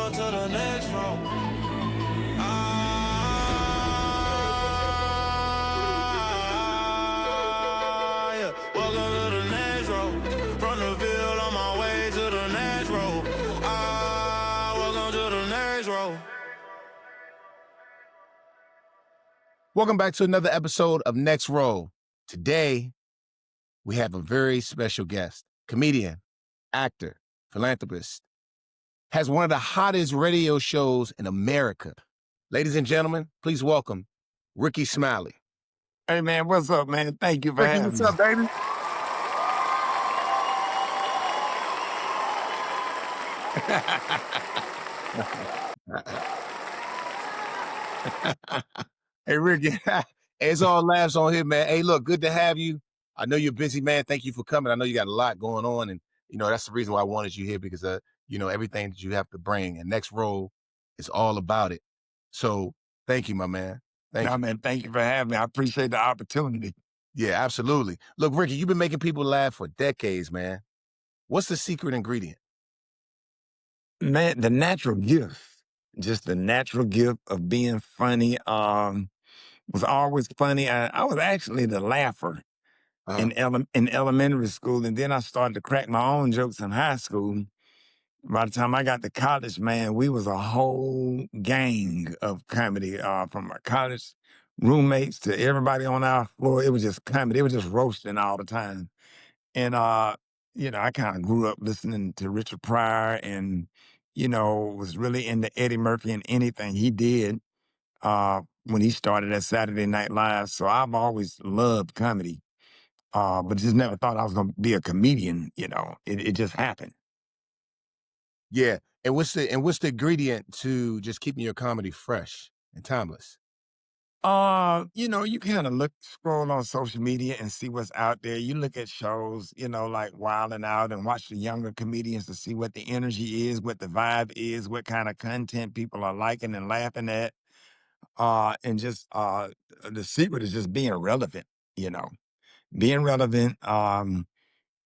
Welcome to the next room. Yeah. Welcome to the next room. From the field on my way to the next room. Welcome to the next room. Welcome back to another episode of Next Row. Today, we have a very special guest, comedian, actor, philanthropist, has one of the hottest radio shows in America. Ladies and gentlemen, please welcome Rickey Smiley. Hey, man, what's up, man? Thank you for Rickey, having what's me. up, baby? Hey, Rickey, it's all laughs on here, man. Hey, look, good to have you. I know you're busy, man. Thank you for coming. I know you got a lot going on, and that's the reason why I wanted you here because everything that you have to bring. And Next Row is all about it. So thank you, my man. Thank you. Man, thank you for having me. I appreciate the opportunity. Yeah, absolutely. Look, Rickey, you've been making people laugh for decades, man. What's the secret ingredient? Man, the natural gift, just the natural gift of being funny, was always funny. I was actually the laugher Uh, in elementary school, and then I started to crack my own jokes in high school. By the time I got to college, man, we was a whole gang of comedy, from our college roommates to everybody on our floor. It was just comedy. It was just roasting all the time. And I kind of grew up listening to Richard Pryor and, was really into Eddie Murphy and anything he did when he started at Saturday Night Live. So I've always loved comedy. But just never thought I was gonna be a comedian, It just happened. yeah. And what's the ingredient to just keeping your comedy fresh and timeless? You kind of scroll on social media and see what's out there. You look at shows, like Wild 'N Out and watch the younger comedians to see what the energy is, what the vibe is, what kind of content people are liking and laughing at. And just the secret is just being relevant, you know, being relevant,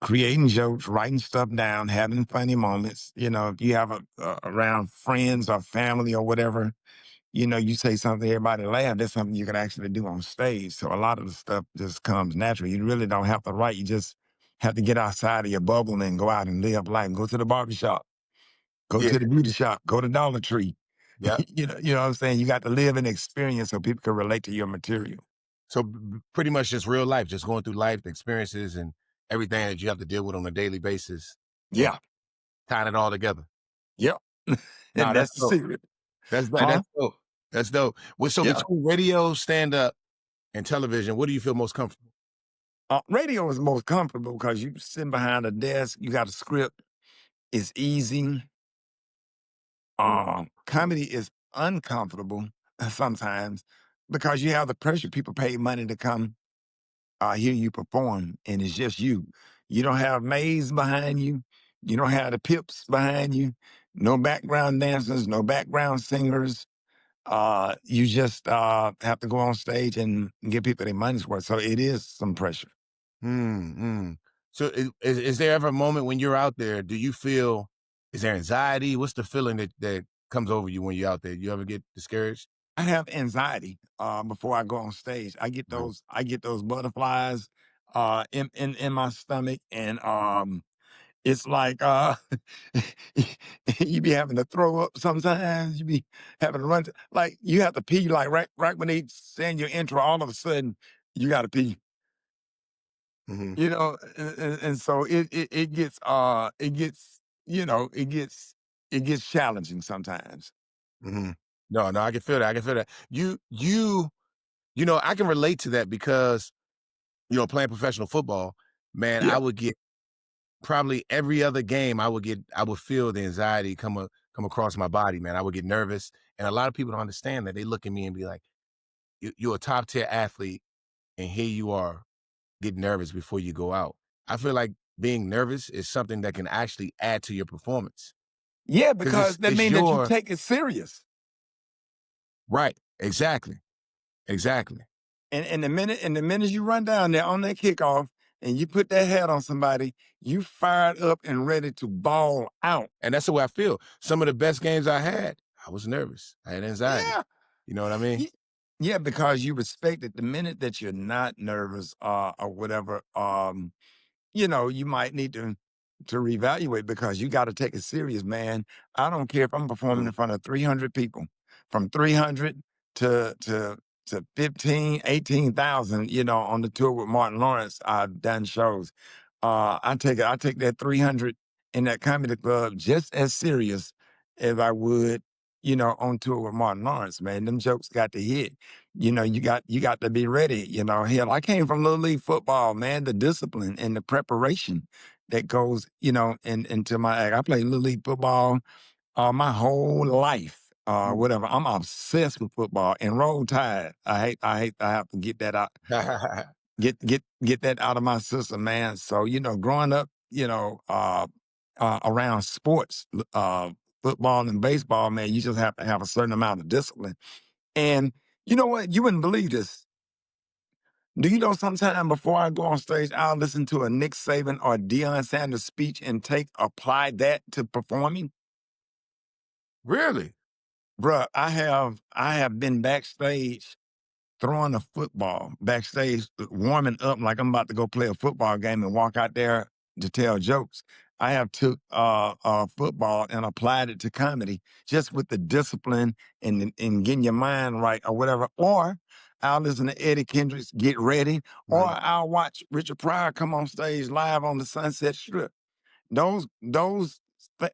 creating jokes, writing stuff down, having funny moments. If you have around friends or family or whatever, you say something, everybody laugh. That's something you can actually do on stage. So a lot of the stuff just comes naturally. You really don't have to write. You just have to get outside of your bubble and go out and live life. Go to the barbershop, go Yeah. to the beauty shop, go to Dollar Tree. Yeah. You know what I'm saying? You got to live an experience so people can relate to your material. So pretty much just real life, just going through life experiences and everything that you have to deal with on a daily basis and Yeah. tying it all together. Yep. Nah, And that's that's the dope. secret. That's Huh? dope. That's dope. Well, so Yeah. between radio, stand up, and television, what do you feel most comfortable? Radio is most comfortable because you sitting behind a desk, you got a script, it's easy. Comedy is uncomfortable sometimes because you have the pressure. People pay money to come hear you perform, and it's just you. You don't have maids behind you. You don't have the pips behind you. No background dancers, no background singers. You just have to go on stage and give people their money's worth. So it is some pressure. Mm. So is there ever a moment when you're out there, is there anxiety? What's the feeling that comes over you when you're out there? You ever get discouraged? I have anxiety before I go on stage. Mhm. I get those butterflies in my stomach, and it's like you be having to throw up sometimes. You be having to run like you have to pee like right when they send your intro, all of a sudden you got to pee. Mhm. And so it gets challenging sometimes. Mhm. No, I can feel that. I can feel that. I can relate to that because, playing professional football, man, I Yeah. would get probably every other game, I would feel the anxiety come across my body, man. I would get nervous. And a lot of people don't understand that. They look at me and be like, you're a top tier athlete, and here you are getting nervous before you go out. I feel like being nervous is something that can actually add to your performance Yeah, because because that it's means that you your take it serious. right. Exactly. Exactly. And the minute you run down there on that kickoff, and you put that hat on somebody, you fired up and ready to ball out. And that's the way I feel. Some of the best games I had, I was nervous. I had anxiety. Yeah. You know what I mean? Ye Yeah, because you respect it. The minute that you're not nervous, or whatever, you might need to reevaluate because you gotta take it serious, man. I don't care if I'm performing Mm. in front of 300 people, from 300 to 15, 18,000. On the tour with Martin Lawrence, I've done shows. I take that 300 in that comedy club just as serious as I would, on tour with Martin Lawrence, man. Them jokes got to hit. You got to be ready. Hell, I came from Little League football, man. The discipline and the preparation that goes, into my act. I played Little League football my whole life. Mm. Whatever. I'm obsessed with football and roll tide. I hate I have to get that out, get that out of my system, man. So, growing up, around sports, football and baseball, man, you just have to have a certain amount of discipline. And you know what? You wouldn't believe this. Do you know sometime before I go on stage, I'll listen to a Nick Saban or Deion Sanders speech and apply that to performing? Really? Bruh, I have been backstage throwing a football, backstage warming up like I'm about to go play a football game and walk out there to tell jokes. I have took football and applied it to comedy just with the discipline and getting your mind right or whatever. Or I'll listen to Eddie Kendricks, Get Ready, or Mhm. I'll watch Richard Pryor come on stage live on the Sunset Strip. Those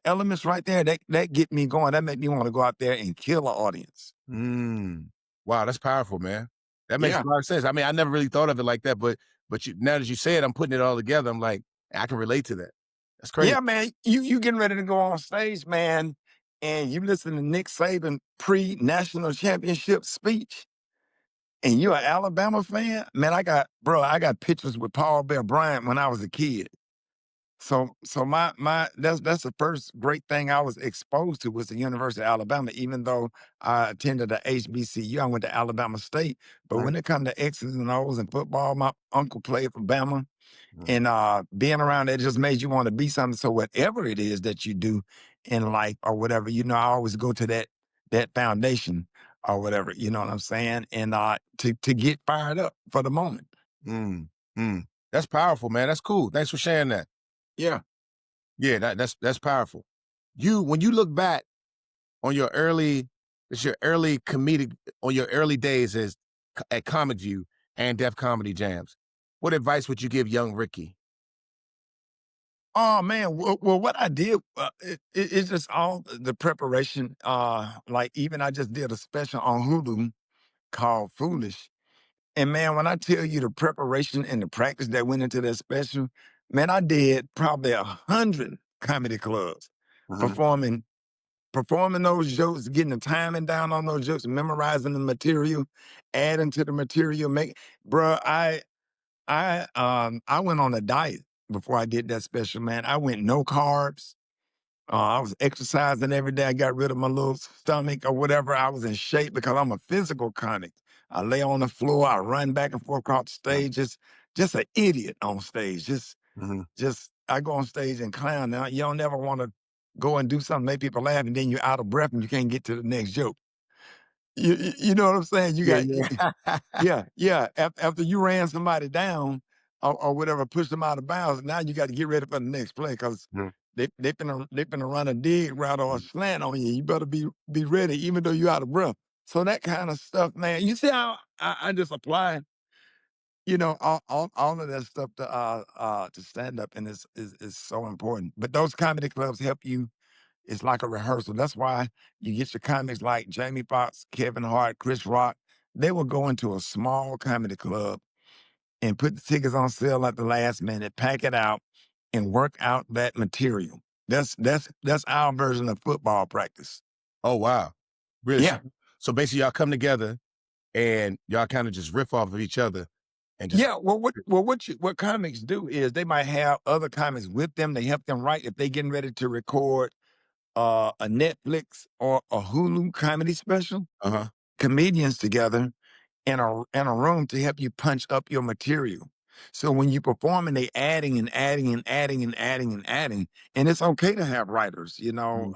elements right there, that get me going. That make me want to go out there and kill an audience. Mm. Wow, that's powerful, man. That makes Yeah. a lot of sense. I mean, I never really thought of it like that, but now that you say it, I'm putting it all together. I'm like, I can relate to that. That's crazy. Yeah, man. You getting ready to go on stage, man, and you listen to Nick Saban pre-national championship speech, and you're an Alabama fan, man. I got pictures with Paul Bear Bryant when I was a kid. So my that's the first great thing I was exposed to was the University of Alabama. Even though I attended a HBCU, I went to Alabama State. But Mhm, when it come to X's and O's and football, my uncle played for Bama. mhm, And being around it just made you want to be something. So whatever it is that you do in life or whatever, I always go to that foundation or whatever. You know what I'm saying? And to get fired up for the moment. mm, mm. That's powerful, man. That's cool. Thanks for sharing that. Yeah. Yeah, that's powerful. When you look back on your early comedic on your early days at Comic View and Def Comedy Jams, what advice would you give young Ricky? Oh man. Well, what I did, it's just all the preparation. Like even I just did a special on Hulu called Foolish. And man, when I tell you the preparation and the practice that went into that special, man, I did probably 100 comedy clubs Mhm, performing performing those jokes, getting the timing down on those jokes, memorizing the material, adding to the material. Bruh, I went on a diet before I did that special, man. I went no carbs. I was exercising every day. I got rid of my little stomach or whatever. I was in shape because I'm a physical comic. I lay on the floor. I run back and forth across the mhm, stage. Just an idiot on stage. mhm. Just I go on stage and clown. Now you don't never want to go and do something, make people laugh, and then you're out of breath and you can't get to the next joke. You know what I'm saying? You Yeah, got yeah. yeah, yeah. After you ran somebody down or whatever, pushed them out of bounds, now you got to get ready for the next play because Mhm, they finna run a dig route or a mhm. slant on you. You better be ready, even though you're out of breath. So that kind of stuff, man. You see how I just apply, all of that stuff to stand up, and is so important. But those comedy clubs help you. It's like a rehearsal. That's why you get your comics like Jamie Foxx, Kevin Hart, Chris Rock. They will go into a small comedy club and put the tickets on sale at the last minute, pack it out, and work out that material. That's our version of football practice. Oh, wow. Really? Yeah. So basically y'all come together and y'all kinda just riff off of each other and just Yeah, what comics do is they might have other comics with them. They help them write if they getting ready to record a Netflix or a Hulu comedy special. Uh-huh. Comedians together in a room to help you punch up your material. So when you perform and they adding and adding and adding and adding and adding, and it's okay to have writers, Mm,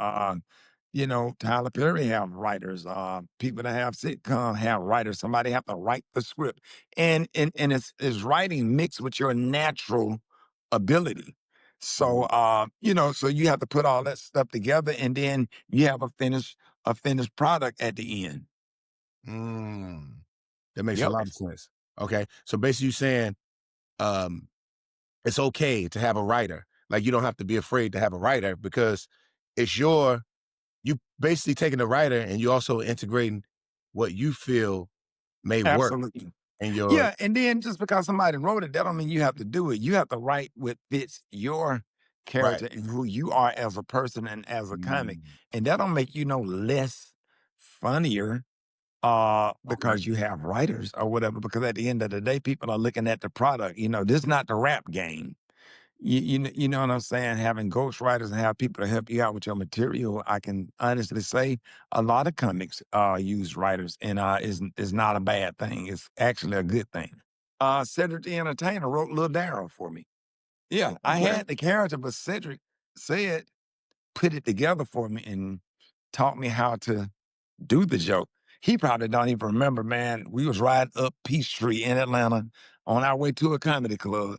Tyler Perry have writers, people that have sitcom have writers. Somebody have to write the script. And it's writing mixed with your natural ability. So mm, so you have to put all that stuff together and then you have a finished product at the end. mm. That makes a Yep. lot of sense. Okay. So basically you saying, um, it's okay to have a writer. Like you don't have to be afraid to have a writer because it's you basically taking the writer and you also integrating what you feel may work Absolutely. in your Yeah, and then just because somebody wrote it, that don't mean you have to do it. You have to write what fits your right. character and who you are as a person and as a comic. Mm, And that don't make you no less funnier okay. because you have writers or whatever. Because at the end of the day, people are looking at the product. This is not the rap game. You know what I'm saying? Having ghostwriters and have people to help you out with your material, I can honestly say a lot of comics use writers, and is not a bad thing. It's actually a good thing. Cedric the Entertainer wrote Lil Darryl for me. Yeah, I Okay. had the character, but Cedric said put it together for me and taught me how to do the joke. He probably don't even remember, man. We was riding up Peachtree in Atlanta on our way to a comedy club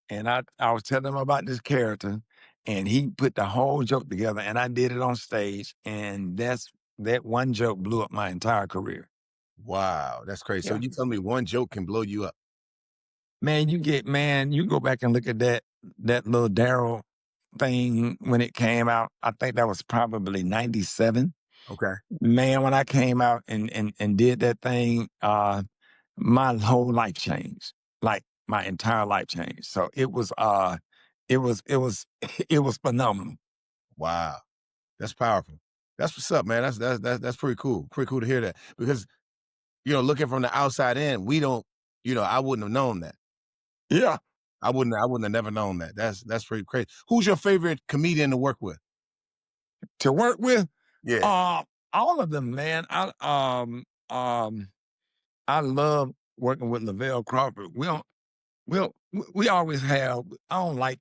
and I was telling him about this character, and he put the whole joke together, and I did it on stage, and that one joke blew up my entire career. Wow. That's crazy. So Yeah. you tell me one joke can blow you up. Man, you go back and look at that little Daryl thing when it came out. I think that was probably 97. Okay. Man, when I came out and did that thing, my whole life changed. Like my entire life changed. So it was it was phenomenal. Wow. That's powerful. That's what's up, man. That's pretty cool. Pretty cool to hear that. Because, looking from the outside in, we don't, I wouldn't have known that. Yeah. I wouldn't have never known that. That's pretty crazy. Who's your favorite comedian to work with? To work with, Yeah. uh, all of them, man. I love working with Lavelle Crawford. We always have. I don't like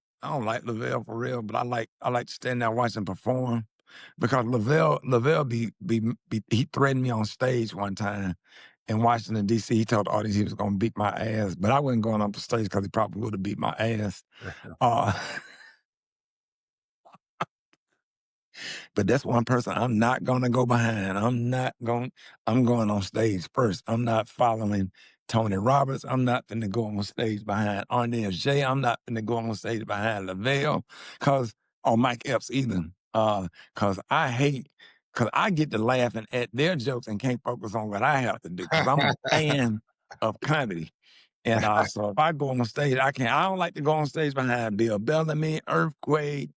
Lavelle for real, but I like to stand there watch him perform because Lavelle he threatened me on stage one time in Washington D.C. He told the audience he was going to beat my ass, but I wasn't going up the stage because he probably would have beat my ass. Uh, But that's one person I'm not gonna go behind. I'm going on stage first. I'm not following Tony Roberts. I'm not finna go on stage behind Arnez J. I'm not finna go on stage behind Lavelle or Mike Epps either. Cause I get to laughing at their jokes and can't focus on what I have to do because I'm a fan of comedy. And so if I go on stage, I don't like to go on stage behind Bill Bellamy, Earthquake,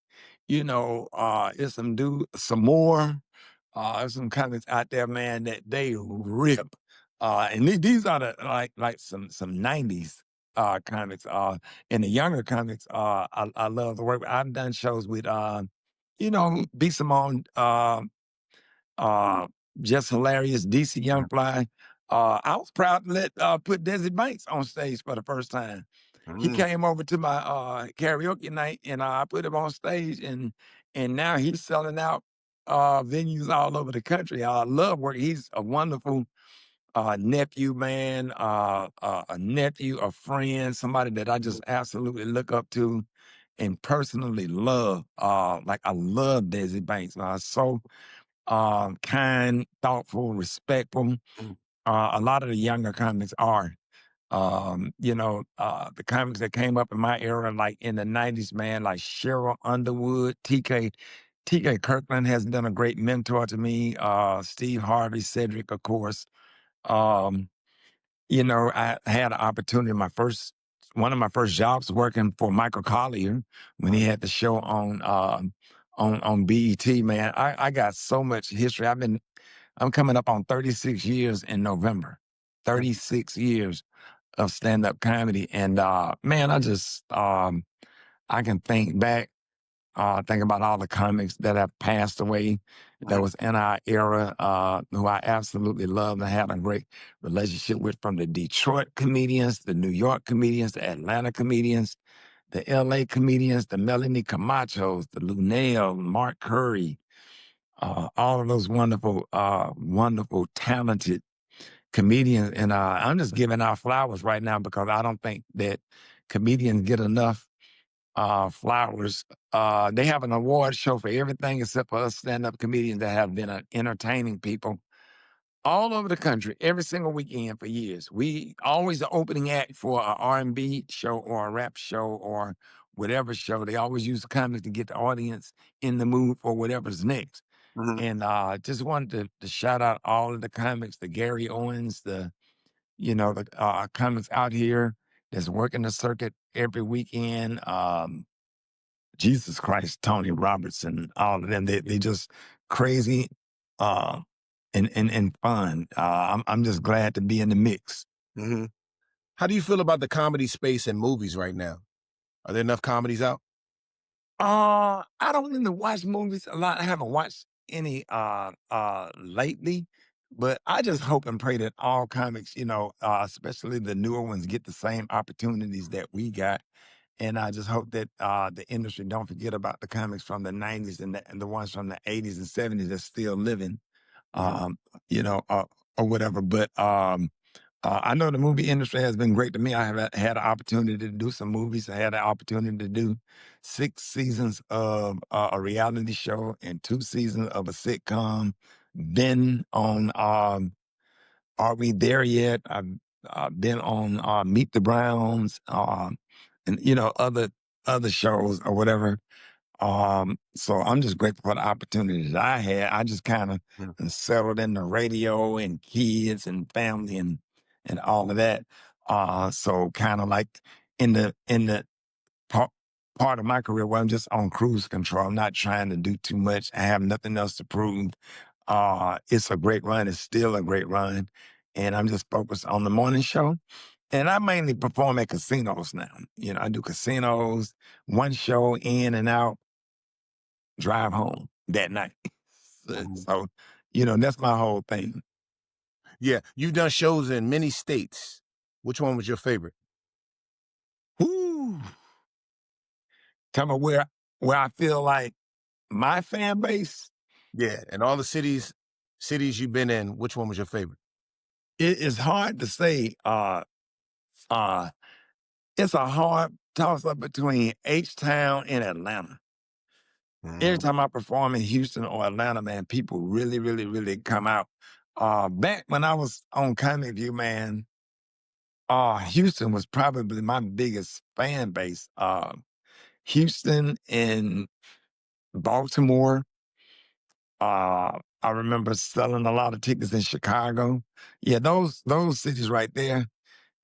it's some more, there's some comics out there, man, that they rip. And these are like some 90s comics. And the younger comics, I love the work. I've done shows with B. Simone, uh, just hilarious, DC Young Fly. I was proud to put Desi Banks on stage for the first time. He Mm. came over to my karaoke night, and I put him on stage, and now he's selling out venues all over the country. I love work. He's a wonderful nephew, man, a nephew, a friend, somebody that I just absolutely look up to and personally love. Like I love Desi Banks. So kind, thoughtful, respectful. Mm. A lot of the younger comics are. The comics that came up in my era, like in the 90s, man, like Cheryl Underwood, TK Kirkland has been a great mentor to me. Steve Harvey, Cedric, of course. Um, I had an opportunity, one of my first jobs working for Michael Collier when he had the show on BET, man. I got so much history. I'm coming up on 36 years in November. 36 years of stand-up comedy. And man, I can think back Think about all the comics that have passed away that Mhm. was in our era, who I absolutely loved and had a great relationship with, from the Detroit comedians, the New York comedians, the Atlanta comedians, the LA comedians, the Melanie Camachos, the Lunel, Mark Curry, all of those wonderful, wonderful, talented comedians. And I'm just giving out flowers right now because I don't think that comedians get enough flowers. They have an award show for everything except for us stand-up comedians that have been entertaining people all over the country every single weekend for years. We always the opening act for a R&B show or a rap show or whatever show. They always use the comics to get the audience in the mood for whatever's next. Mhm. And just wanted to shout out all of the comics, the Gary Owens, the comics out here that's working the circuit every weekend. Jesus Christ, Tony Robertson, all of them. They just crazy uh and fun. I'm just glad to be in the mix. Mhm. How do you feel about the comedy space in movies right now? Are there enough comedies out? I don't really watch movies a lot. I haven't watched any lately, but I just hope and pray that all comics, especially the newer ones, get the same opportunities that we got. And I just hope that the industry don't forget about the comics from the 90s and the ones from the 80s and 70s that's still living, Mhm. um, you know, uh, or whatever. But I know the movie industry has been great to me. I have had an opportunity to do some movies. I had an opportunity to do 6 seasons of a reality show and 2 seasons of a sitcom. Been on Are We There Yet? I've been on Meet the Browns, and other shows or whatever. So I'm just grateful for the opportunity that I had. I just kind of Mhm. settled in the radio and kids and family and all of that. So kind of like in the part part of my career where I'm just on cruise control. I'm not trying to do too much. I have nothing else to prove. It's a great run. It's still a great run. And I'm just focused on the morning show. And I mainly perform at casinos now. I do casinos, one show in and out, drive home that night. so, Mhm. so, that's my whole thing. Yeah, you've done shows in many states. Which one was your favorite? Woo. Tell me where I feel like my fan base, Yeah, and all the cities you've been in, which one was your favorite? it is hard to say. Uh, it's a hard toss up between H Town and Atlanta. Every Mhm. time I perform in Houston or Atlanta, man, people really, really, really come out. Back when I was on Comic View, man, Houston was probably my biggest fan base. Houston and Baltimore. I remember selling a lot of tickets in Chicago. Yeah, those cities right there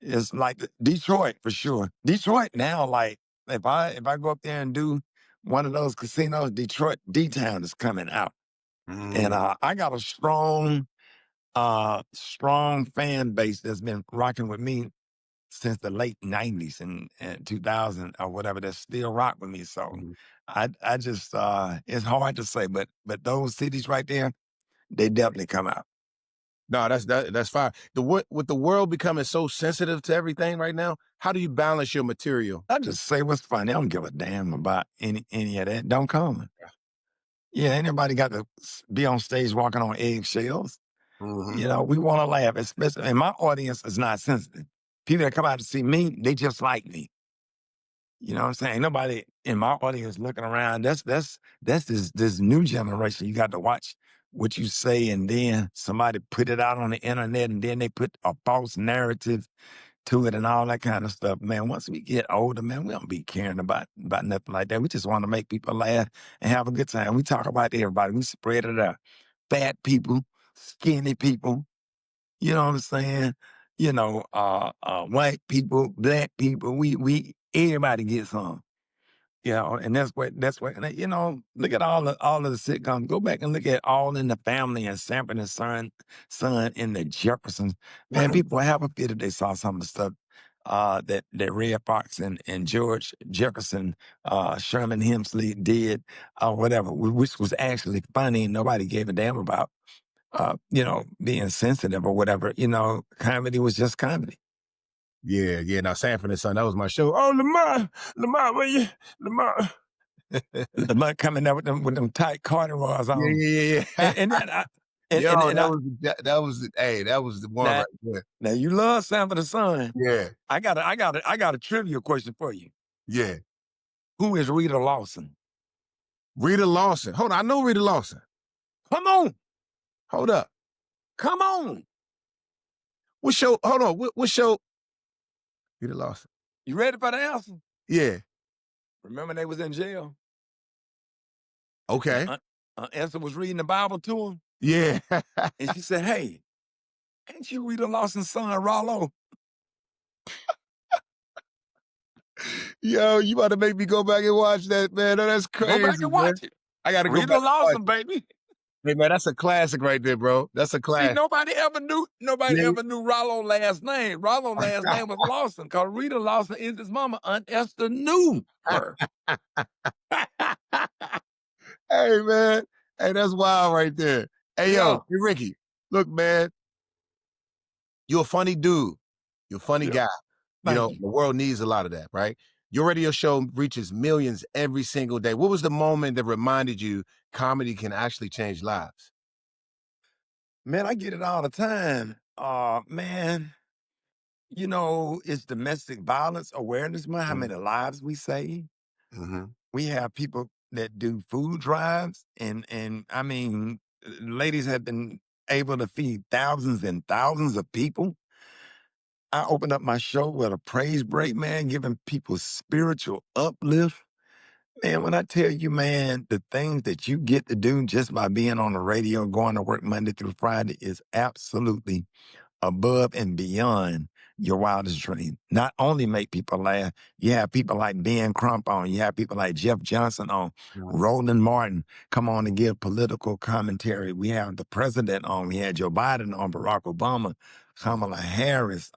is like Detroit for sure. Detroit now, like if I go up there and do one of those casinos, Detroit D Town is coming out. And Mhm. I got a strong fan base that's been rocking with me since the late '90s and 2000 or whatever. That still rock with me. So Mhm. I just it's hard to say, but those cities right there, they definitely come out. No, that's fine. With the world becoming so sensitive to everything right now, how do you balance your material? I just say what's funny. I don't give a damn about any of that. Don't come. Yeah, anybody got to be on stage walking on eggshells. Mhm. We want to laugh, especially, and my audience is not sensitive. People that come out to see me, they just like me. You know what I'm saying? Ain't nobody in my audience looking around. That's this new generation. You got to watch what you say, and then somebody put it out on the internet, and then they put a false narrative to it and all that kind of stuff. Man, once we get older, man, we don't be caring about nothing like that. We just want to make people laugh and have a good time. We talk about everybody. We spread it out. Fat people, skinny people, you know what I'm saying? White people, black people, we everybody gets some. And look at all of the sitcoms. Go back and look at All in the Family and Sanford and Son and the Jeffersons. Man, people would have a fit if they saw some of the stuff that Red Fox and George Jefferson, Sherman Hemsley did, whatever, which was actually funny and nobody gave a damn about, being sensitive or whatever. Comedy was just comedy. Yeah, yeah. Now Sanford and Son, that was my show. Oh, Lamar, where you, Lamar? The mud coming up with them tight corduroys Yeah, on, yeah, yeah. and then I, Yo, and I that was the one now right there. now you love Sanford the Son. Yeah, I got a trivia question for you. yeah. Who is Rita Lawson? Rita Lawson. Hold on, I know Rita Lawson. Come on, Hold up. come on. What show? Hold on. What show? Rita Lawson. You ready for the answer? Yeah. Remember they was in jail, and Okay. Esther was reading the Bible to him, Yeah. and she said, "Hey, ain't you Rita Lawson's son, Rollo? Yo, you about to make me go back and watch that, man. Oh, that's Go back crazy, and man. watch it. I gotta go Rita back and watch Lawson, it. baby." Hey, man, that's a classic right there, bro. That's a See, classic. nobody ever knew Yeah. Rollo last name. Rollo last name was Lawson, because Rita Lawson is his mama. Aunt Esther knew her. Hey, man. Hey, that's wild right there. Hey, yo, Yeah, hey, Ricky, look, man, you're a funny dude. You're a funny yeah. guy. Thank you. The world needs a lot of that, right? Your radio show reaches millions every single day. What was the moment that reminded you comedy can actually change lives? Man, I get it all the time. Man, it's Domestic Violence Awareness Month. How Mhm, many lives we save? mhm, We have people that do food drives, and I mean, ladies have been able to feed thousands and thousands of people. I opened up my show with a praise break, man, giving people spiritual uplift. Man, when I tell you, man, the things that you get to do just by being on the radio, going to work Monday through Friday is absolutely above and beyond your wildest dream. Not only make people laugh, you have people like Ben Crump on, you have people like Jeff Johnson on, mhm, Roland Martin come on and give political commentary. We have the president on, we had Joe Biden on, Barack Obama, Kamala Harris.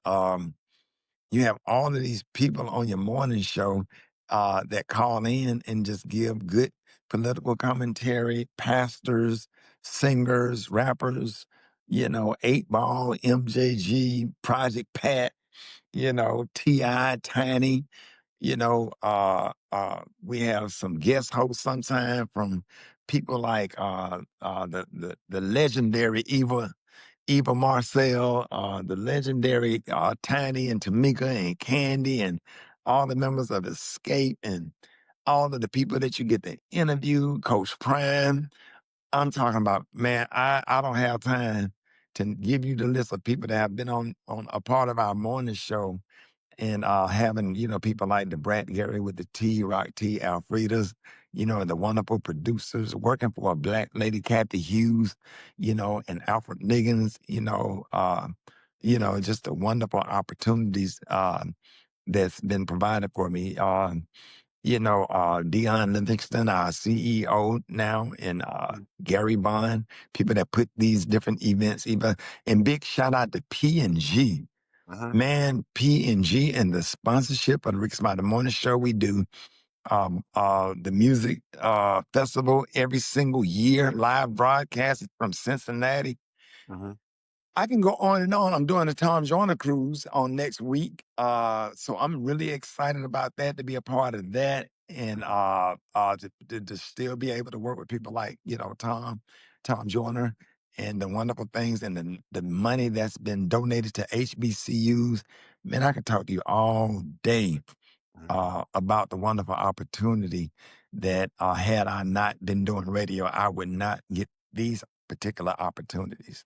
You have all of these people on your morning show that call in and just give good political commentary, pastors, singers, rappers, 8 Ball, MJG, Project Pat, T.I., Tiny. We have some guest hosts sometime from people like the legendary Eva Marcel, the legendary Tiny and Tamika and Candy, and all the members of Escape, and all of the people that you get to interview, Coach Prime. I'm talking about, man, I don't have time to give you the list of people that have been on a part of our morning show, and having, people like the Brad Gary with the T, Rock T, Alfredas, the wonderful producers, working for a black lady, Kathy Hughes, and Alfred Liggins, just the wonderful opportunities that's been provided for me. Dion Livingston, our CEO now, and Gary Bond, people that put these different events, even, and big shout out to P&G. mhm, Man, P&G and the sponsorship of the Rickey Smiley Morning Show. We do the music festival every single year, live broadcast from Cincinnati. mhm. I can go on and on. I'm doing the Tom Joyner cruise on next week. So I'm really excited about that, to be a part of that, and to still be able to work with people like, Tom Joyner, and the wonderful things, and the money that's been donated to HBCUs. Man, I could talk to you all day Mhm. about the wonderful opportunity that had I not been doing radio, I would not get these particular opportunities.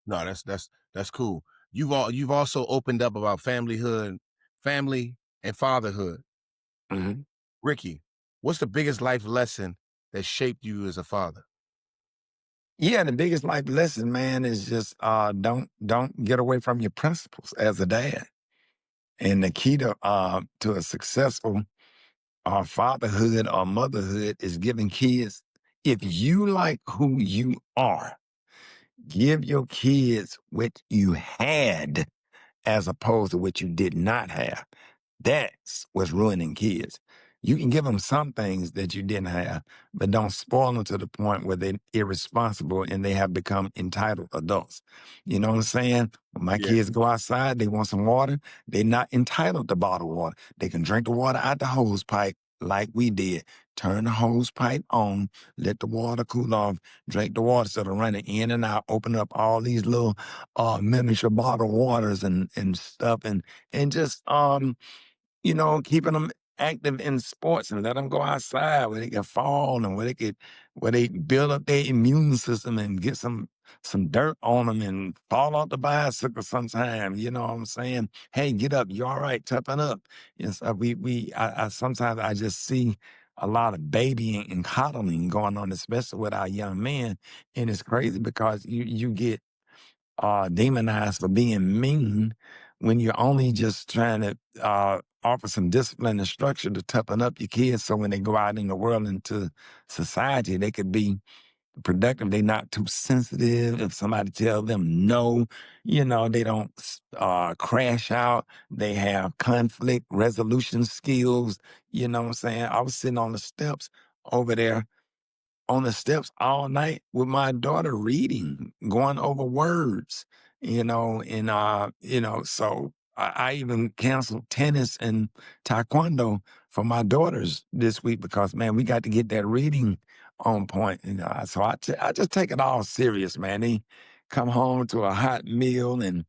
No, that's cool. You've also opened up about family and fatherhood. Mhm. Ricky, what's the biggest life lesson that shaped you as a father? Yeah, the biggest life lesson, man, is just don't get away from your principles as a dad. And the key to a successful fatherhood or motherhood is giving kids. If you like who you are, give your kids what you had as opposed to what you did not have. That's what's ruining kids. You can give them some things that you didn't have, but don't spoil them to the point where they're irresponsible and they have become entitled adults. You know what I'm saying? When my Yeah. kids go outside, they want some water. They're not entitled to bottled water. They can drink the water out the hose pipe like we did. Turn the hose pipe on, let the water cool off, drink the water instead of running in and out, open up all these little miniature bottled waters and stuff and just keeping them active in sports and let them go outside where they can fall and where they build up their immune system and get some dirt on them and fall off the bicycle sometime. You know what I'm saying? Hey, get up. You all right? Toughen up. Yes, I sometimes I just see a lot of babying and coddling going on, especially with our young men. And it's crazy because you get demonized for being mean when you're only just trying to offer some discipline and structure to toughen up your kids so when they go out in the world into society, they could be productive. They're not too sensitive. If somebody tells them no, they don't crash out. They have conflict resolution skills. You know what I'm saying? I was sitting on the steps over there on the steps all night with my daughter reading, going over words, so I even canceled tennis and taekwondo for my daughters this week because man, we got to get that reading on point. So I just take it all serious, man. They come home to a hot meal and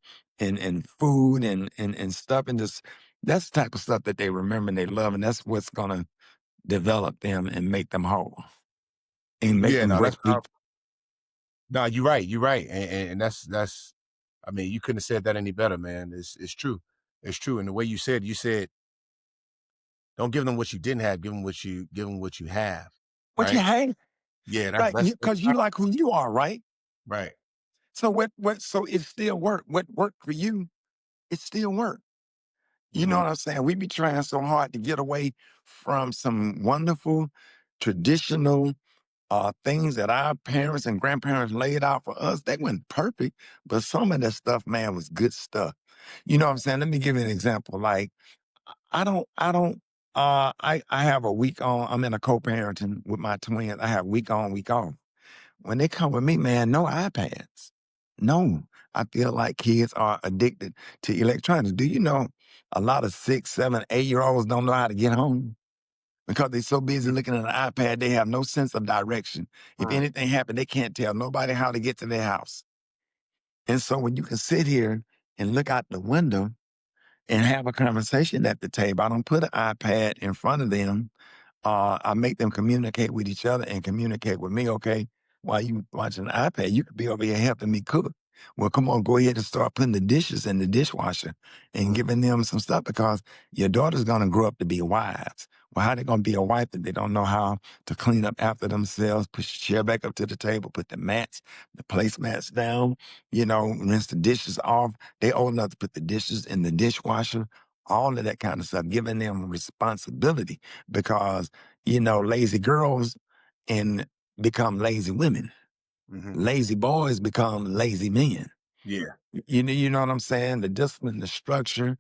food and stuff and just that's the type of stuff that they remember and they love, and that's what's gonna develop them and make them whole and make Yeah, them no, great that's people. powerful. No, you're right. You're right. And that's I mean, you couldn't have said that any better, man. It's true. It's true. And the way you said, don't give them what you didn't have, give them what you have. What you Right? hate, Yeah, right? that's Because you like who you are, right? right. So so it still work. What worked for you, it still work. You know Mhm. what I'm saying? We be trying so hard to get away from some wonderful traditional things that our parents and grandparents laid out for us. They weren't perfect, but some of that stuff, man, was good stuff. You know what I'm saying? Let me give you an example. Like I don't I have a week on, I'm in a co-parenting with my twins. I have week on, week off. When they come with me, man, no iPads. No. I feel like kids are addicted to electronics. Do you know a lot of 6, 7, 8 year olds don't know how to get home? Because they're so busy looking at an iPad, they have no sense of direction. If Mm, anything happened, they can't tell nobody how to get to their house. And so when you can sit here and look out the window and have a conversation at the table, I don't put an iPad in front of them. I make them communicate with each other and communicate with me. Okay, while you watching the iPad, you could be over here helping me cook. Well, come on, go ahead and start putting the dishes in the dishwasher and mm, giving them some stuff because your daughter's gonna grow up to be wives. Well, how they gonna be a wife if they don't know how to clean up after themselves, push the chair back up to the table, put the placemats down, rinse the dishes off. They old enough to put the dishes in the dishwasher, all of that kind of stuff, giving them responsibility because lazy girls and become lazy women. mhm. Lazy boys become lazy men. Yeah. You know what I'm saying? The discipline, the structure,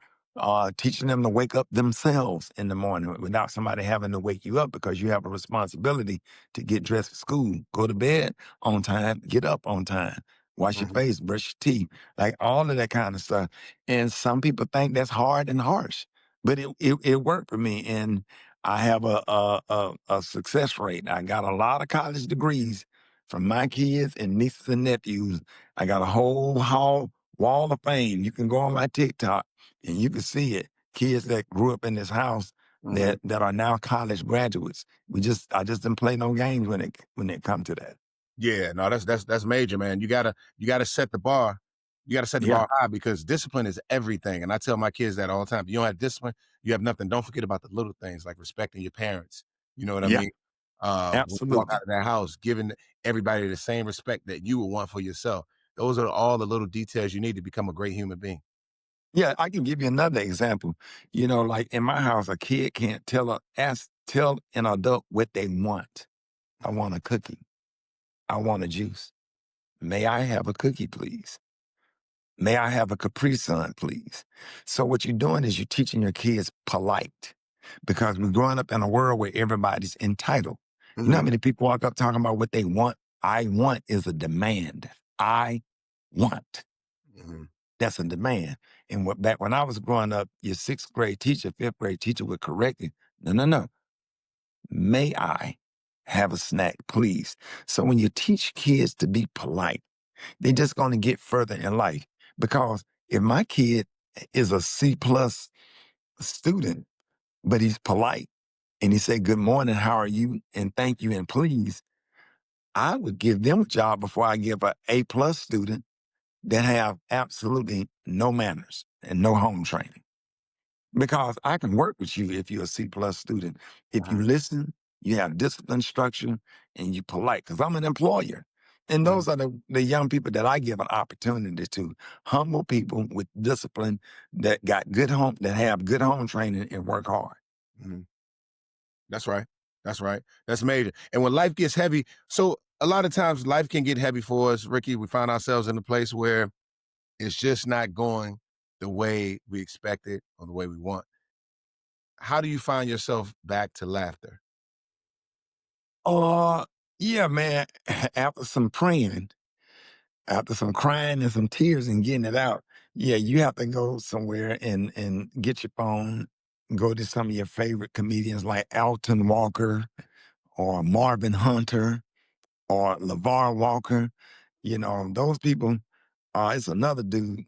teaching them to wake up themselves in the morning without somebody having to wake you up because you have a responsibility to get dressed for school, go to bed on time, get up on time, wash your Mhm. face, brush your teeth, like all of that kind of stuff. And some people think that's hard and harsh, but it worked for me. And I have a success rate. I got a lot of college degrees from my kids and nieces and nephews. I got a whole wall of fame. You can go on my TikTok and you can see it. Kids that grew up in this house Mhm. that are now college graduates. I just didn't play no games when it come to that. Yeah, no, that's major, man. You gotta set the bar. You gotta set the Yeah, bar high because discipline is everything. And I tell my kids that all the time. If you don't have discipline, you have nothing. Don't forget about the little things like respecting your parents. You know what I yeah, mean? When you walk out absolutely. of that house, giving everybody the same respect that you would want for yourself. Those are all the little details you need to become a great human being. Yeah, I can give you another example. Like in my house, a kid can't tell an adult what they want. I want a cookie. I want a juice. May I have a cookie, please? May I have a Capri Sun, please? So what you're doing is you're teaching your kids polite because we're growing up in a world where everybody's entitled. You know how Mhm, many people walk up talking about what they want? I want is a demand. I want. mhm, That's a demand. And back when I was growing up, your sixth grade teacher, fifth grade teacher would correct you. No, no, no. May I have a snack, please? So when you teach kids to be polite, they're just going to get further in life. Because if my kid is a C+ student, but he's polite and he say, good morning, how are you? And thank you and please, I would give them a job before I give a A+ student that have absolutely no manners and no home training. Because I can work with you if you're a C+ student. If you mhm, listen, you have discipline, structure, and you polite, because I'm an employer. And mhm. those are the young people that I give an opportunity to. Humble people with discipline that got good home, that have good home training and work hard. Mhm. That's right. That's right. That's major. And when life gets heavy, so a lot of times life can get heavy for us, Ricky. We find ourselves in a place where it's just not going the way we expected or the way we want. How do you find yourself back to laughter? Uh yeah, man. After some praying, after some crying and some tears and getting it out, yeah, you have to go somewhere and get your phone, go to some of your favorite comedians like Alton Walker or Marvin Hunter or LeVar Walker. You know, those people, it's another dude.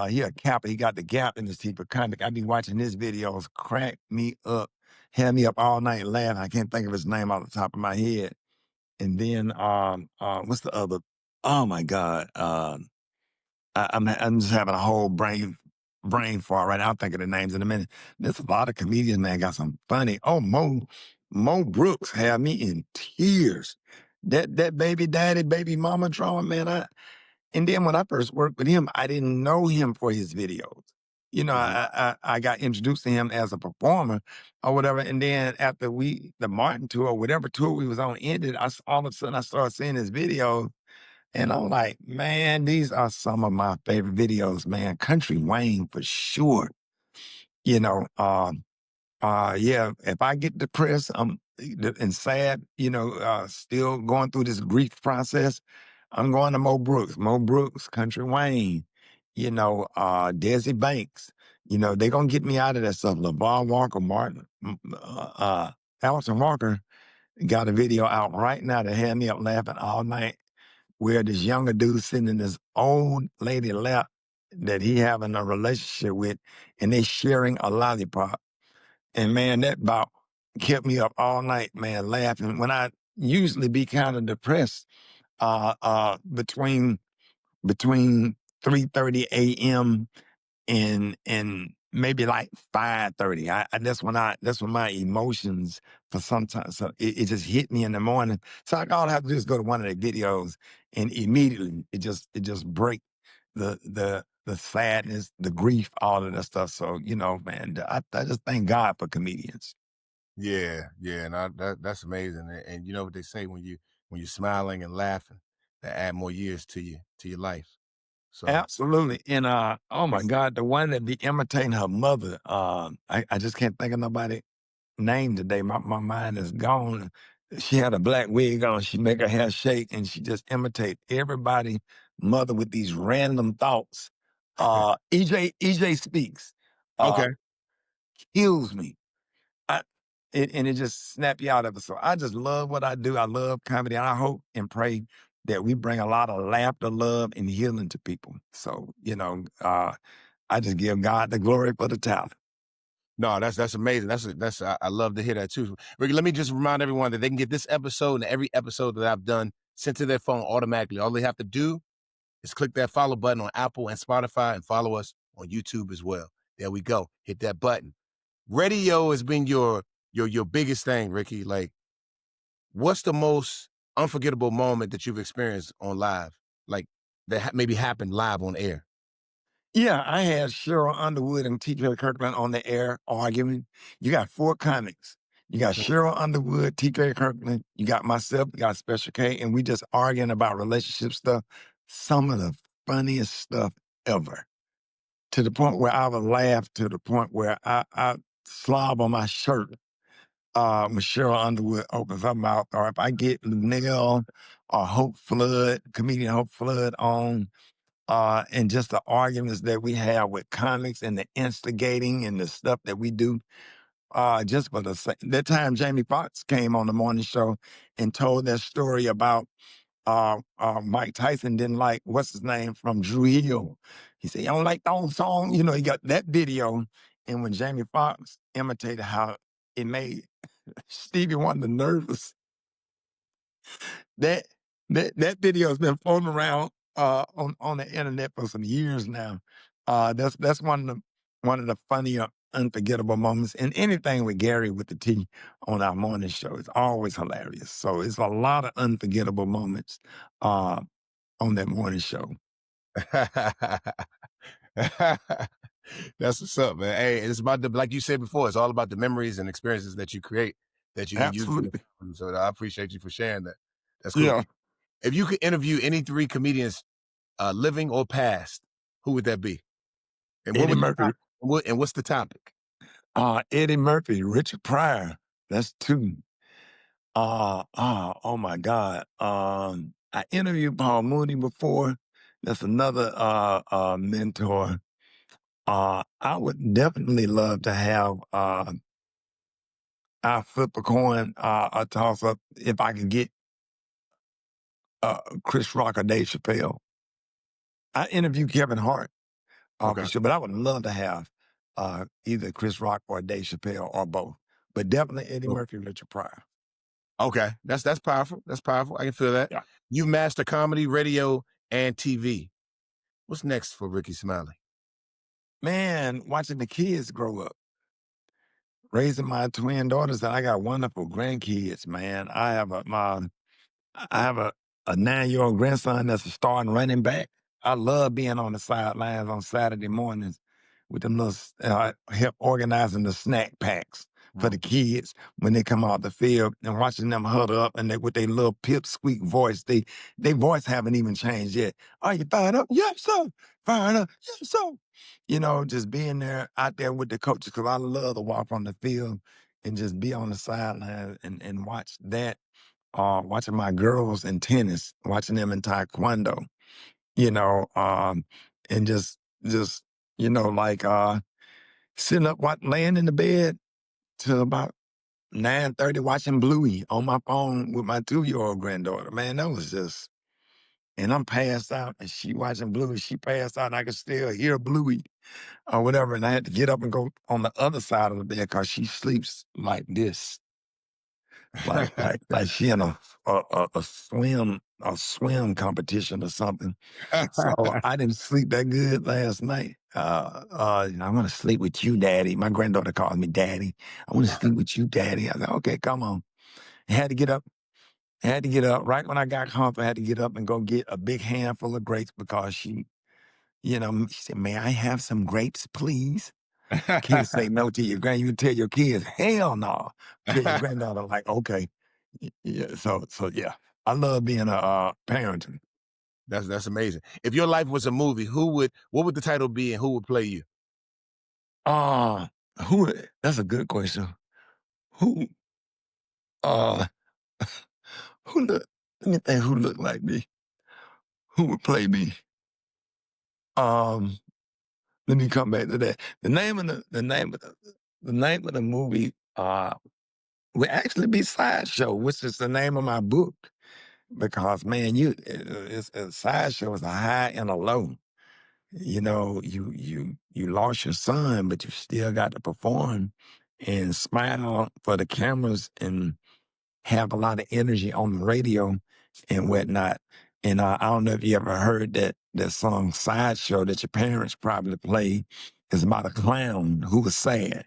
He a capper. He got the gap in his teeth, but kind of, I be watching his videos, crack me up, had me up all night laughing. I can't think of his name off the top of my head. And then, what's the other? Oh my God. I'm just having a whole brain fart right now. I'll think of the names in a minute. There's a lot of comedians, man, got some funny. Oh, Mo Brooks had me in tears. That baby daddy, baby mama drama, man. And then when I first worked with him, I didn't know him for his videos. You know, Mhm. I got introduced to him as a performer or whatever. And then after the Martin tour, whatever tour we was on ended, all of a sudden I started seeing his videos. And I'm like, man, these are some of my favorite videos, man. Country Wayne for sure. You know, yeah, if I get depressed, and sad, still going through this grief process, I'm going to Mo Brooks, Country Wayne, Desi Banks. They're gonna get me out of that stuff. LeVar Walker, Allison Walker got a video out right now that had me up laughing all night where this younger dude sitting in this old lady lap that he having a relationship with, and they sharing a lollipop. And man, that about kept me up all night, man, laughing. When I usually be kind of depressed, between 3:30 a.m. and maybe like 5:30. That's when my emotions for sometimes so it just hit me in the morning. So all I have to do is go to one of their videos and immediately it just break the sadness, the grief, all of that stuff. So, man, I just thank God for comedians. Yeah, yeah, and that's amazing. And you know what they say when you're smiling and laughing, that add more years to your life. So Absolutely. And oh my God, the one that be imitating her mother, I just can't think of nobody name today. My mind is gone. She had a black wig on. She make her hair shake, and she just imitate everybody mother with these random thoughts. EJ speaks. Uh, okay. kills me. I, and it just snap you out of it. So I just love what I do. I love comedy, and I hope and pray that we bring a lot of laughter, love, and healing to people. So I just give God the glory for the talent. No, that's amazing. I love to hear that too. Ricky, let me just remind everyone that they can get this episode and every episode that I've done sent to their phone automatically. All they have to do is click that follow button on Apple and Spotify and follow us on YouTube as well. There we go. Hit that button. Radio has been your biggest thing, Ricky. Like, what's the most unforgettable moment that you've experienced on live? Like that maybe happened live on air. Yeah, I had Cheryl Underwood and T.J. Kirkland on the air arguing. You got four comics. You got Cheryl Underwood, T.J. Kirkland, you got myself, you got Special K, and we just arguing about relationship stuff. Some of the funniest stuff ever, to the point where I would laugh to the point where I slob on my shirt when Cheryl Underwood opens her mouth, or if I get Linnell or Hope Flood, comedian Hope Flood on, and just the arguments that we have with comics and the instigating and the stuff that we do. Just for the that time, Jamie Foxx came on the morning show and told that story about Mike Tyson didn't like what's his name from Drew Hill. He said, "You don't like the old song," you know. He got that video, and when Jamie Foxx imitated how it made Stevie Wonder nervous, that that video has been floating around on the internet for some years now. That's one of the funnier, unforgettable moments. And anything with Gary with the T on our morning show is always hilarious. So it's a lot of unforgettable moments uh, on that morning show. That's what's up, man. Hey, it's about the, like you said before, it's all about the memories and experiences that you create that you can use for your Absolutely. family. So I appreciate you for sharing that. That's cool. Yeah. If you could interview any three comedians, living or past, who would that be? And what Eddie would the Murphy. topic, and what's the topic? Eddie Murphy, Richard Pryor. That's two. Oh my God. I interviewed Paul Mooney before. That's another mentor. I would definitely love to have I flip a coin, a toss up if I could get Chris Rock or Dave Chappelle. I interviewed Kevin Hart for Okay. sure, but I would love to have either Chris Rock or Dave Chappelle or both. But definitely Eddie Cool. Murphy, Richard Pryor. Okay. That's powerful. That's powerful. I can feel that. Yeah. You've mastered comedy, radio, and TV. What's next for Rickey Smiley? Man, watching the kids grow up. Raising my twin daughters, and I got wonderful grandkids, man. I have a 9-year-old grandson that's a starting running back. I love being on the sidelines on Saturday mornings with them little help organizing the snack packs for the kids when they come out the field and watching them huddle up and they with their little pipsqueak voice. They voice haven't even changed yet. Are you fired up? Yes, sir. Fired up? Yes, sir. You know, just being there out there with the coaches, because I love to walk on the field and just be on the sideline and watch that. Watching my girls in tennis, watching them in taekwondo, you know, and just like sitting up, laying in the bed till about 9:30, watching Bluey on my phone with my 2-year-old granddaughter. Man, that was just, and I'm passed out, and she watching Bluey. She passed out, and I could still hear Bluey or whatever, and I had to get up and go on the other side of the bed because she sleeps like this. Like she in a swim competition or something. So I didn't sleep that good last night. I want to sleep with you, Daddy. My granddaughter calls me Daddy. I want to sleep with you, Daddy. I said, okay, come on. I had to get up. I had to get up right when I got comfortable. I had to get up and go get a big handful of grapes because she said, "May I have some grapes, please?" Kids say no to your grand. You tell your kids, hell no. Tell your granddaughter, like, okay. Yeah. So yeah. I love being a parent. That's amazing. If your life was a movie, what would the title be and who would play you? Uh who that's a good question. Who uh who look let me think who looked like me. Who would play me? Um Let me come back to that. The name of the movie would actually be Sideshow, which is the name of my book. Because man, it's a sideshow is a high and a low. You know, you lost your son, but you still got to perform and smile for the cameras and have a lot of energy on the radio and whatnot. And I don't know if you ever heard that song Sideshow that your parents probably played. It's about a clown who was sad.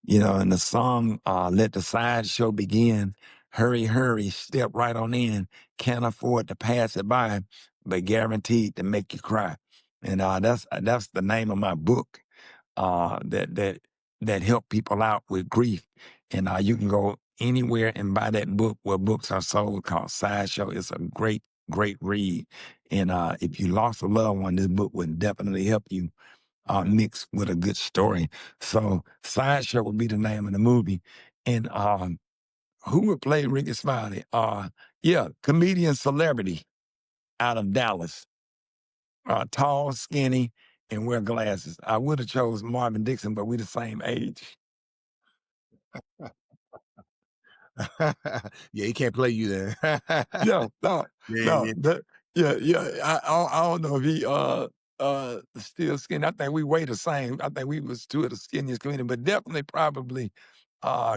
You know, and the song, Let the Sideshow Begin. Hurry, hurry, step right on in. Can't afford to pass it by, but guaranteed to make you cry. And that's the name of my book that help people out with grief. And you can go anywhere and buy that book where books are sold called Sideshow. It's a great great read. And if you lost a loved one, this book would definitely help you mix with a good story. So Sideshow would be the name of the movie. And who would play Rickey Smiley? Yeah, comedian celebrity out of Dallas. Tall, skinny, and wear glasses. I would have chose Marvin Dixon, but we the same age. Yeah, he can't play you then. Yeah, no, Yeah, no, yeah. yeah. I don't know if he still skinny. I think we weigh the same. I think we was two of the skinniest comedians, but definitely probably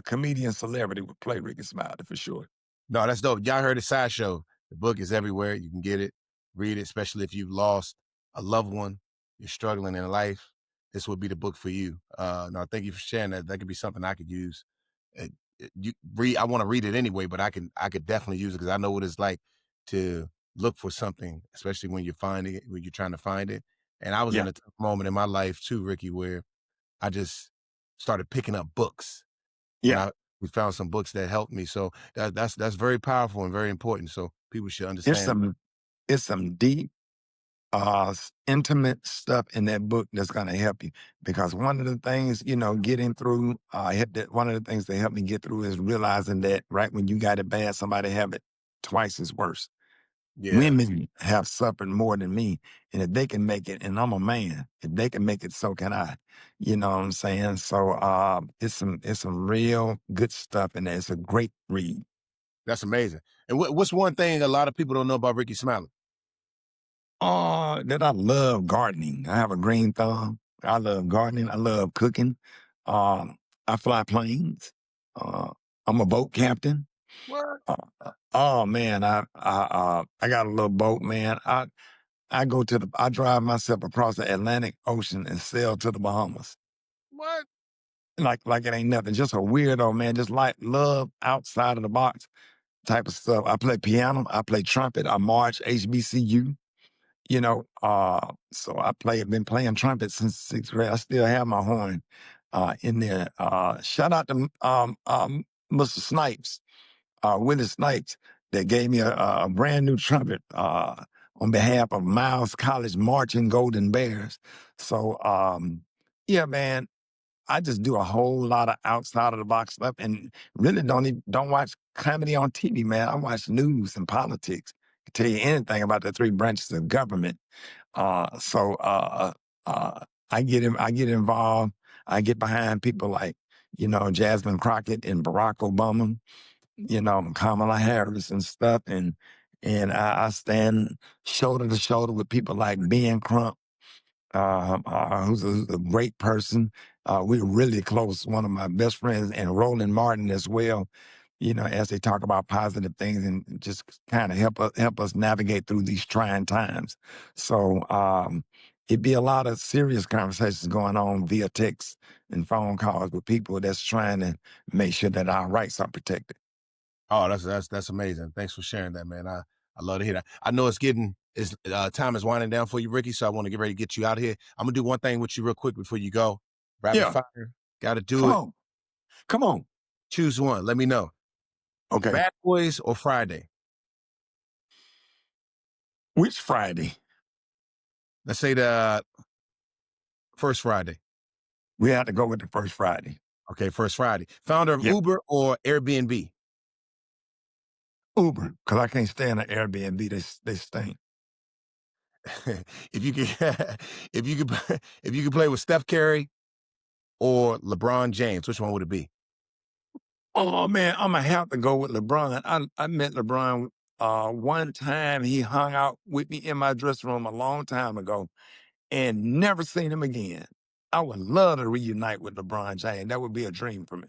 comedian celebrity would play Ricky Smiley for sure. No, that's dope. Y'all heard the Sideshow. The book is everywhere. You can get it, read it, especially if you've lost a loved one, you're struggling in life. This would be the book for you. No, thank you for sharing that. That could be something I could use. Uh, you read. I want to read it anyway, but I could definitely use it because I know what it's like to look for something, especially when you're finding it, when you're trying to find it. And I was in Yeah, a tough moment in my life too, Ricky, where I just started picking up books and yeah. we found some books that helped me. So that's very powerful and very important. So people should It's understand. some it's some deep intimate stuff in that book that's going to help you because one of the things getting through one of the things that helped me get through is realizing that right when you got it bad somebody have it twice as worse. Yeah, Women have suffered more than me, and if they can make it, and I'm a man, if they can make it, so can I. You know what I'm saying? So it's some real good stuff in there. It's a great read. that's amazing. And what's one thing a lot of people don't know about Ricky Smiley? That I love gardening. I have a green thumb. I love gardening. I love cooking. I fly planes. Uh, I'm a boat captain. What? Oh man, I got a little boat, man. I drive myself across the Atlantic Ocean and sail to the Bahamas. What? Like it ain't nothing. Just a weirdo, man. Just like love outside of the box type of stuff. I play piano. I play trumpet. I march HBCU. So been playing trumpet since sixth grade. I still have my horn in there. Shout out to Mr. Snipes, Willie Snipes, that gave me a brand new trumpet on behalf of Miles College Marching Golden Bears. So yeah, man, I just do a whole lot of outside of the box stuff and really don't watch comedy on TV, man. I watch news and politics. I can tell you anything about the three branches of government. So I get involved. I get behind people like, Jasmine Crockett and Barack Obama, Kamala Harris and stuff. And I stand shoulder to shoulder with people like Ben Crump, who's a great person. We're really close. One of my best friends, and Roland Martin as well. As they talk about positive things and just kind of help us navigate through these trying times. So it'd be a lot of serious conversations going on via text and phone calls with people that's trying to make sure that our rights are protected. Oh, that's amazing. Thanks for sharing that, man. I love to hear that. I know it's time is winding down for you, Ricky. So I want to get ready to get you out of here. I'm gonna do one thing with you real quick before you go. Rapid Yeah, fire. Got to do come it. on, come on. Choose one. Let me know. Okay, Bad Boys or Friday? which Friday? Let's say the first Friday. We have to go with the first Friday. Okay, first Friday. Founder of Yeah, Uber or Airbnb? Uber, because I can't stand an Airbnb. They stink. if you could, if you could, if you could play with Steph Curry or LeBron James, which one would it be? Oh man, I'm gonna have to go with LeBron. I met LeBron one time. He hung out with me in my dressing room a long time ago, and never seen him again. I would love to reunite with LeBron James. That would be a dream for me,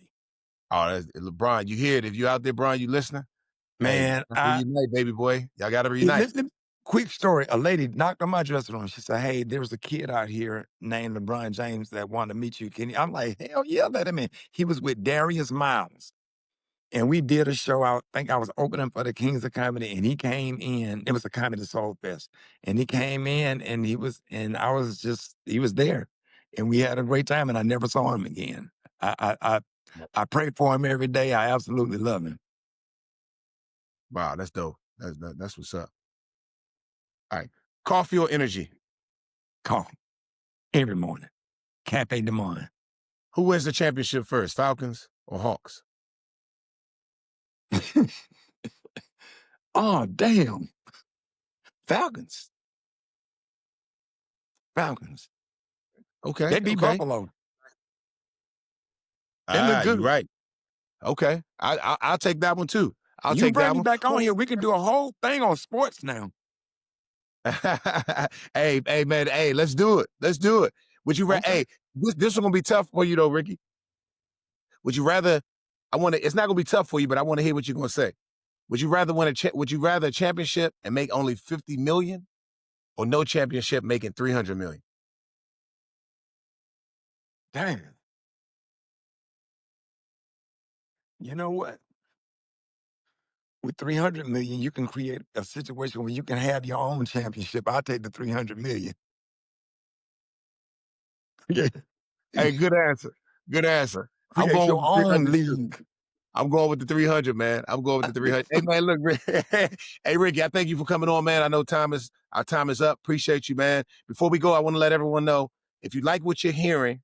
Oh, that's LeBron. You hear it? If you out there, Bron, you listening? Hey, man. reunite, baby boy. Y'all got to reunite. Quick story: a lady knocked on my dressing room. She said, "Hey, there's a kid out here named LeBron James that wanted to meet you. Can you?" I'm like, "Hell yeah, let him in." He was with Darius Miles. And we did a show. I think I was opening for the Kings of Comedy, and he came in. It was a Comedy Soul Fest, and he came in, and he was there, and we had a great time. And I never saw him again. I pray for him every day. I absolutely love him. Wow, that's dope. That's what's up. All right. Coffee or energy? Coffee every morning. Cafe de morning. Who wins the championship first, Falcons or Hawks? Oh, damn. Falcons. Falcons. Okay, They beat okay. Buffalo. They look You're good. right. Okay, I'll take that one too. I'll You take bring that me one. back on here. We can do a whole thing on sports now. Hey, man. Hey, let's do it. Let's do it. Would you? Okay. Hey, this one gonna be tough for you though, Ricky. Would you rather? It's not gonna be tough for you, but I want to hear what you're gonna say. Would you rather Would you rather a championship and make only 50 million, or no championship making 300 million? Damn. You know what? With 300 million, you can create a situation where you can have your own championship. I'll take the 300 million. Yeah. Hey, good answer. Good answer. I'm Create going your with the own 300 too. league. I'm going with the 300, man. I'm going with the 300. Hey, man, look, hey, Ricky, I thank you for coming on, man. I know our time is up. Appreciate you, man. Before we go, I want to let everyone know, if you like what you're hearing,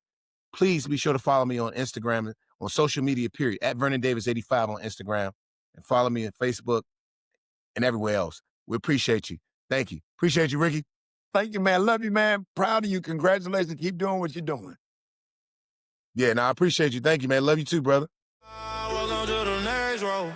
please be sure to follow me on Instagram, on social media, period, at Vernon Davis 85 on Instagram, and follow me on Facebook and everywhere else. We appreciate you. Thank you. Appreciate you, Ricky. Thank you, man. Love you, man. Proud of you. Congratulations. Keep doing what you're doing. Yeah, I appreciate you. Thank you, man. Love you too, brother. Welcome to the next row.